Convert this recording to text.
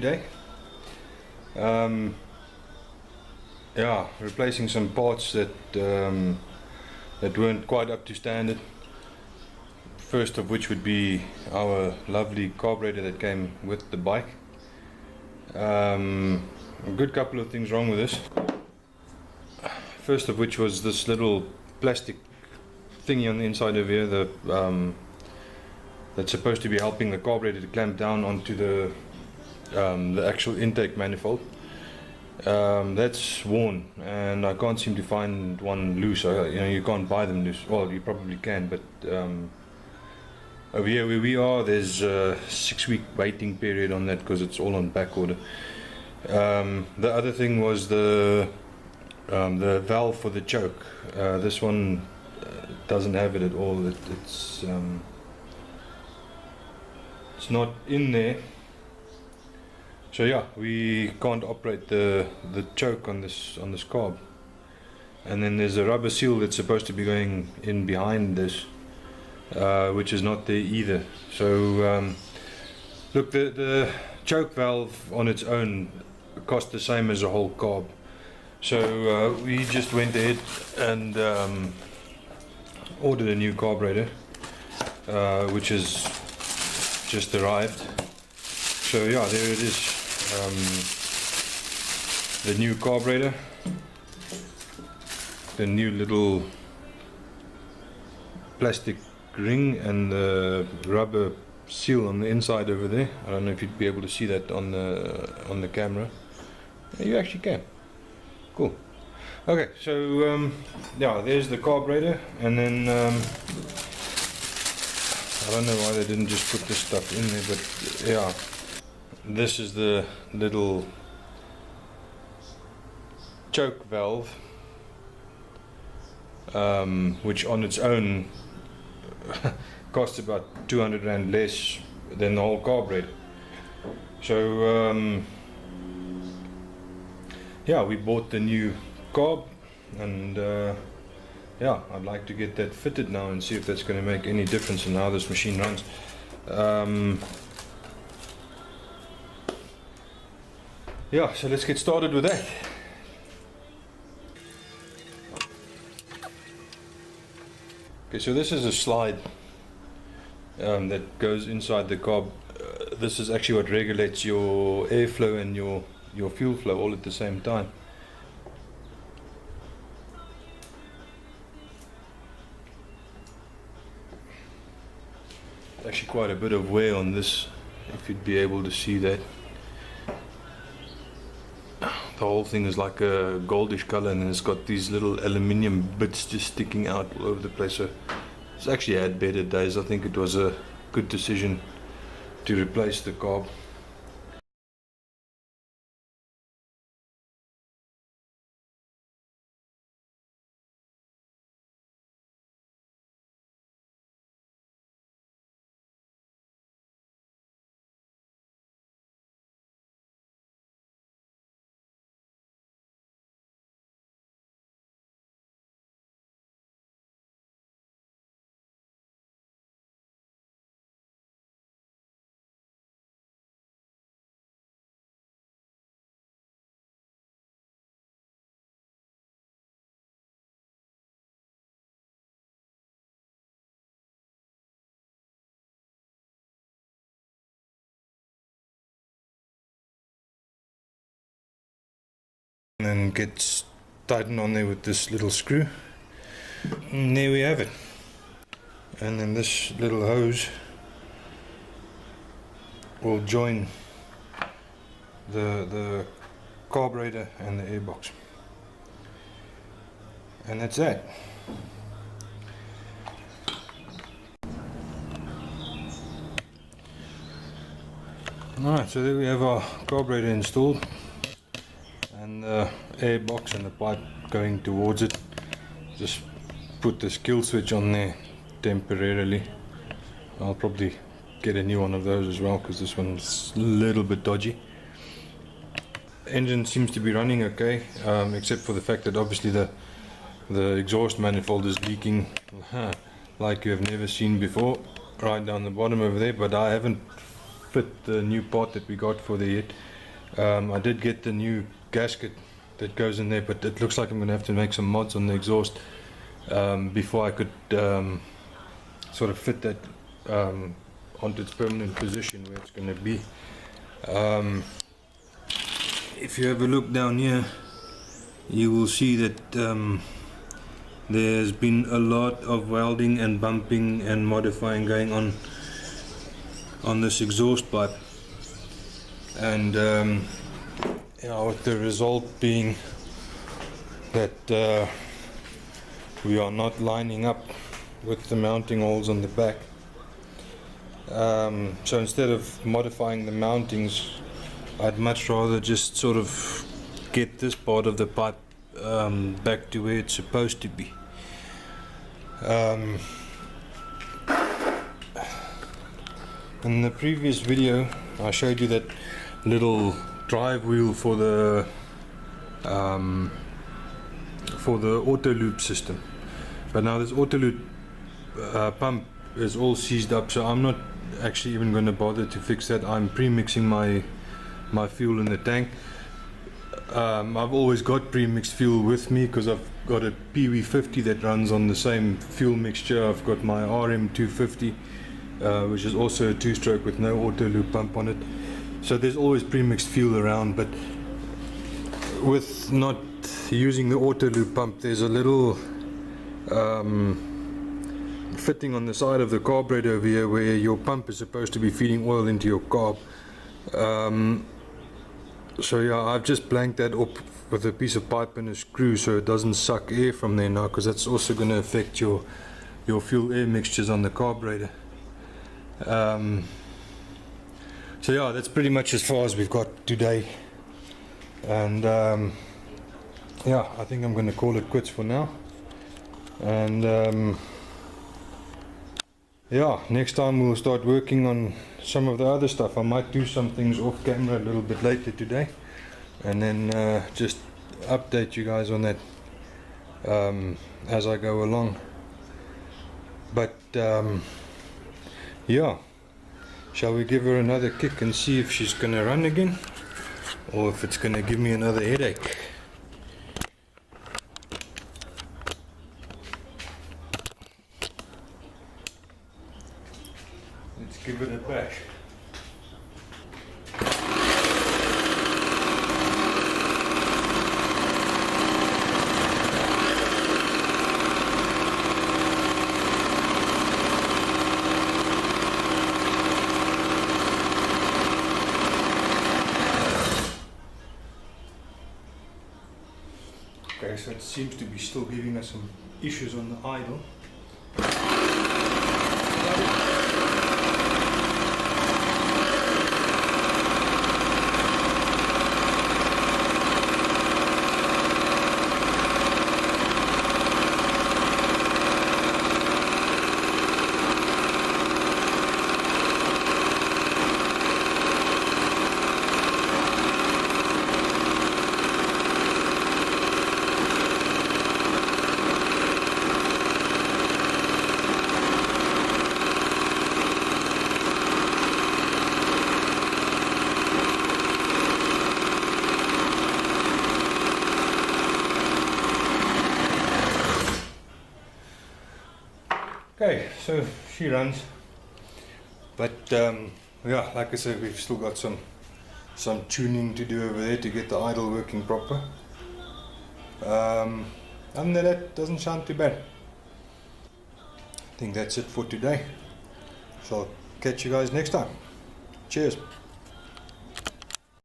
day. Yeah, replacing some parts that weren't quite up to standard. First of which would be our lovely carburetor that came with the bike. A good couple of things wrong with this. First of which was this little plastic thingy on the inside of here, that's supposed to be helping the carburetor to clamp down onto the actual intake manifold. That's worn, and I can't seem to find one loose. You can't buy them loose. Well, you probably can, but over here where we are, there's a 6-week waiting period on that because it's all on back order. The other thing was the valve for the choke. This one doesn't have it at all. It's not in there. So yeah, we can't operate the choke on this carb. And then there's a rubber seal that's supposed to be going in behind this, which is not there either. So look, the choke valve on its own cost the same as a whole carb. So we just went ahead and ordered a new carburetor, which has just arrived. So yeah, there it is. The new carburetor, the new little plastic ring, and the rubber seal on the inside over there. I don't know if you'd be able to see that on the camera. You actually can. Cool. Okay, so yeah, there's the carburetor, and then I don't know why they didn't just put this stuff in there, but yeah, this is the little choke valve, which on its own costs about 200 Rand less than the whole carburetor. So yeah, we bought the new carb, and yeah, I'd like to get that fitted now and see if that's going to make any difference in how this machine runs. Yeah, so let's get started with that. Okay, so this is a slide that goes inside the carb. This is actually what regulates your airflow and your fuel flow all at the same time. Actually quite a bit of wear on this, if you'd be able to see that. The whole thing is like a goldish color, and it's got these little aluminium bits just sticking out all over the place. So it's actually had better days. I think it was a good decision to replace the carb. And then gets tightened on there with this little screw, and there we have it. And then this little hose will join the carburetor and the airbox, and that's that. Alright, so there we have our carburetor installed, and the air box and the pipe going towards it. Just put this kill switch on there temporarily. I'll probably get a new one of those as well, because this one's a little bit dodgy. Engine seems to be running okay, except for the fact that obviously the exhaust manifold is leaking like you have never seen before, right down the bottom over there. But I haven't fit the new part that we got for there yet. I did get the new gasket that goes in there, but it looks like I'm going to have to make some mods on the exhaust before I could sort of fit that onto its permanent position where it's going to be. If you have a look down here, you will see that there's been a lot of welding and bumping and modifying going on this exhaust pipe, and with the result being that we are not lining up with the mounting holes on the back. So instead of modifying the mountings, I'd much rather just sort of get this part of the pipe back to where it's supposed to be. In the previous video I showed you that little drive wheel for the auto loop system, but now this auto loop pump is all seized up, so I'm not actually even going to bother to fix that. I'm pre-mixing my fuel in the tank. I've always got pre-mixed fuel with me because I've got a PV50 that runs on the same fuel mixture. I've got my RM250 which is also a 2-stroke with no auto loop pump on it, so there's always pre-mixed fuel around. But with not using the auto loop pump, there's a little fitting on the side of the carburetor over here where your pump is supposed to be feeding oil into your carb. So yeah, I've just blanked that up with a piece of pipe and a screw so it doesn't suck air from there now, because that's also going to affect your fuel air mixtures on the carburetor. So yeah, that's pretty much as far as we've got today, and yeah, I think I'm going to call it quits for now. And yeah, next time we'll start working on some of the other stuff. I might do some things off camera a little bit later today, and then just update you guys on that as I go along. But yeah, shall we give her another kick and see if she's gonna run again, or if it's gonna give me another headache? Let's give it a bash. Okay, so it seems to be still giving us some issues on the idle. Okay, so she runs, but yeah, like I said, we've still got some tuning to do over there to get the idle working proper. Other than that, doesn't sound too bad. I think that's it for today, so I'll catch you guys next time. Cheers.